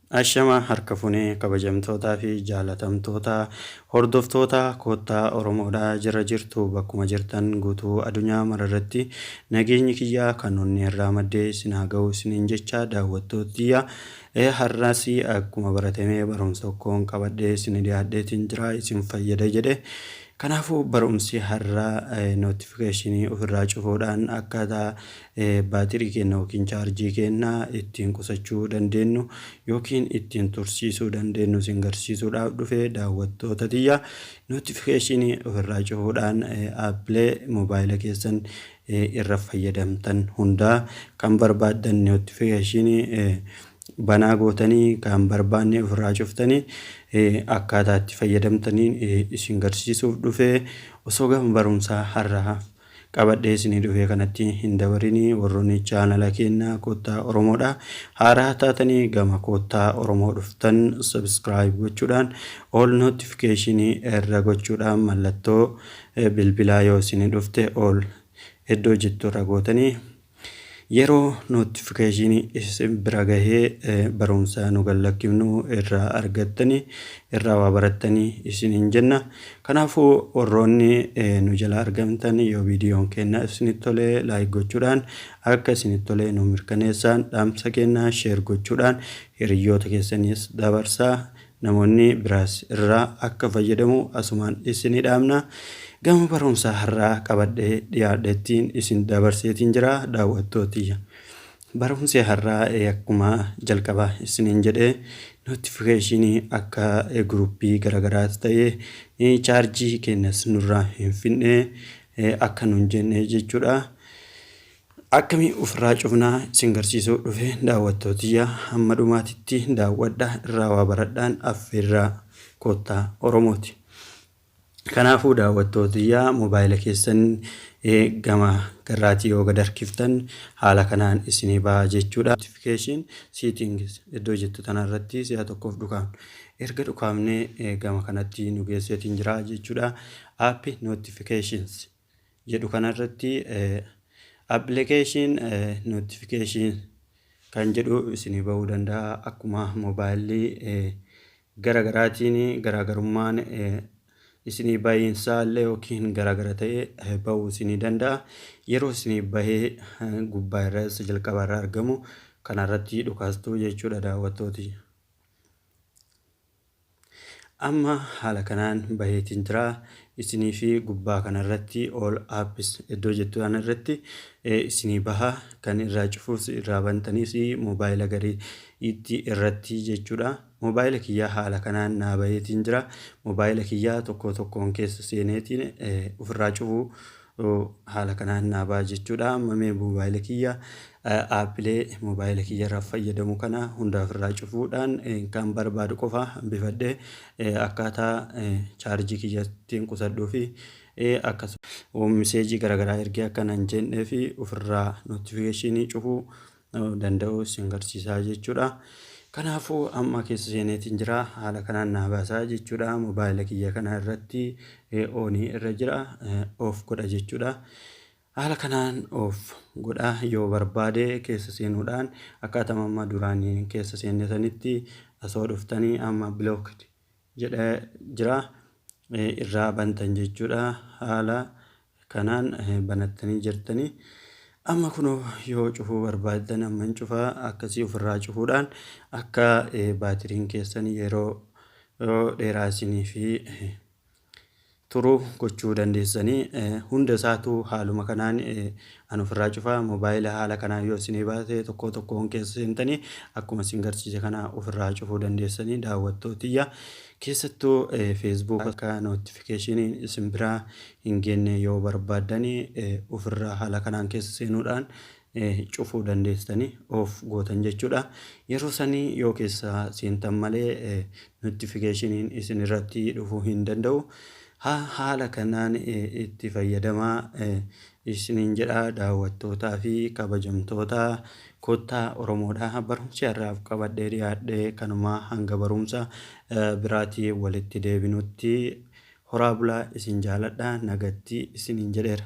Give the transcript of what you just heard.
Ashama harka funee kabajamtootaa fi jaalatamtoota hordoftoota koottaa Oromoodhaa jira jirtu bakkuma jirtan guutuu addunyaa mararratti nageenyi kiyyaa kan onni irraa maddee isin haa ga'u isiniin jecha daawwattootiyya har'aas akkuma baratamee barumsa tokkoon qabadhee isin dhiyaadheetiin jira isin fayyada jedhe. Kanaafuu barumsi har'aa notifikashinii ofirraa cufuudhaan akkaataa baatirii keenya yookiin chaarjii keenya ittiin qusachuu dandeenyu yookiin ittiin tursiisuu dandeenyu isin garsiisuudhaaf dhufe daawwattoota tiyya. Notifikashinii ofirraa cufuudhaan aappilee moobaayila keessan irra fayyadamtan hundaa kan barbaaddan notifikashinii banaa gootanii kan barbaanne ofirraa cuftanii akkaataa itti fayyadamtaniin isin garsiisuuf dhufe osoo gama barumsaa har'aa qabadhee isinii dhufe kanatti hin dabarinii warroonni chaanala keenya koottaa Oromoodha haaraa taatanii gama koottaa Oromoo dhuftan subscribe gochuudhaan all notification irra gochuudhaan mallattoo bilbilaa yoo isinii dhufte all iddoo jettu irra gootanii yeroo notifikashinii isin bira gahee barumsa nu gallakkifnu irraa argattanii irraa waa barattanii isiniin jenna. Kanaafuu warroonni nu jala argamtan yoo viidiyoon keenya isinitti tolee laayik gochuudhaan akka isinitti tolee nu mirkaneessaan dhaamsa keenya sheer gochuudhaan hiriyoota keessanis dabarsaa namoonni biraas irraa akka fayyadamu asumaan isinii dhaamna. Gama barumsa har'aa qabadhee dhiyaadheettiin isin dabarseetiin jira daawwattootiyya. Barumsi har'aa akkuma jalqabaa isiniin jedhee notifikashinii akka guruppii garagaraas ta'ee chaarjii keenyas nurraa hin fixne akka nun jenne jechuudha. Akkamii ofirraa cufnaa isin garsiisuu dhufe daawwattootiyya hamma dhumaatitti daawwadhaa irraa waa baradhaan affeerraa koottaa Oromooti. Kanaafuu daawwattootiyyaa moobaayila keessan gama garraatii yoo gad harkiftan haala kanaan isinii baha jechuudha. Notification settings iddoo jettu tanarratti si'a tokkoof dhukaafnu. Erga dhukaafnee gama kanatti nu geesseetiin jira jechuudha. App notifications jedhu kanarratti application notification kan jedhu isinii bahuu danda'a. Akkuma moobaayilii garagaraatiin garaagarummaan isinii baay'insaa illee yookiin garagara ta'ee bahuu isinii danda'a. Yeroo isinii bahee gubbaa irras jalqaba irraa argamu kanarratti dhukaastuu jechuudha daawwattooti. Amma haala kanaan baheetiin jira isinii fi gubbaa kanarratti all apps iddoo jettu kanarratti isinii baha kan irraa cufuus irraa bantaniis moobaayila garii itti irratti jechuudha. Moobaayila kiyyaa haala kanaan naa baheetiin jira. Moobaayila kiyyaa tokko tokkoon keessa seeneetiin ofirraa cufuu haala kanaan naa baha jechuudha. Amma mee moobaayila kiyyaa aappilee moobaayila kiyya irraa fayyadamu kana hundaa ofirraa cufuudhaan kan barbaadu qofa hambifadhee akkaataa chaarjii kiyya ittiin qusadhuu fi akkasuma miseejii garagaraa ergee akka hin jennee fi ofirraa notifikashinii cufuu danda'u isin garsiisaa jechuudha. Kanaafuu amma keessa seeneetiin jira haala kanaan naa baasaa jechuudha. Moobaayila kiyya kana irratti oonii irra jira of godha jechuudha. Haala kanaan of godha yoo barbaade keessa seenuudhaan akkaataa amma duraanii keessa seenetanitti asoo dhuftanii amma blocked jedha jira irraa bantan jechuudha. Haala kanaan banattanii jirtanii. Amma kunoo yoo cufuu barbaaddan amman cufaa akkasii ofirraa cufuudhaan akka baatiriin keessan yeroo dheeraa isinii fi turuu gochuu dandeessanii hunda isaatu haaluma kanaan an ofirraa cufaa moobaayila haala kanaan yoo isinii baate tokko tokkoon keessa seentanii akkuma isin garsiise kana ofirraa cufuu dandeessanii daawwattootiyya. Keessattuu Facebook akka notifikashiniin isin biraa hin geenye yoo barbaaddanii ofirraa haala kanaan keessa seenuudhaan cufuu dandeessanii of gootan jechuudha. Yeroo sanii yoo keessa seentan malee notifikashiniin isin irratti dhufuu hin danda'u. Haala kanaan itti fayyadamaa isiniin jedha daawwattootaa fi kabajamtoota koottaa Oromoodhaa. Barumsi har'aaf qabadhee dhiyaadhee kanumaa hanga barumsa biraatii walitti deebinutti horaa bulaa isin jaaladha nagatti isiniin jedheera.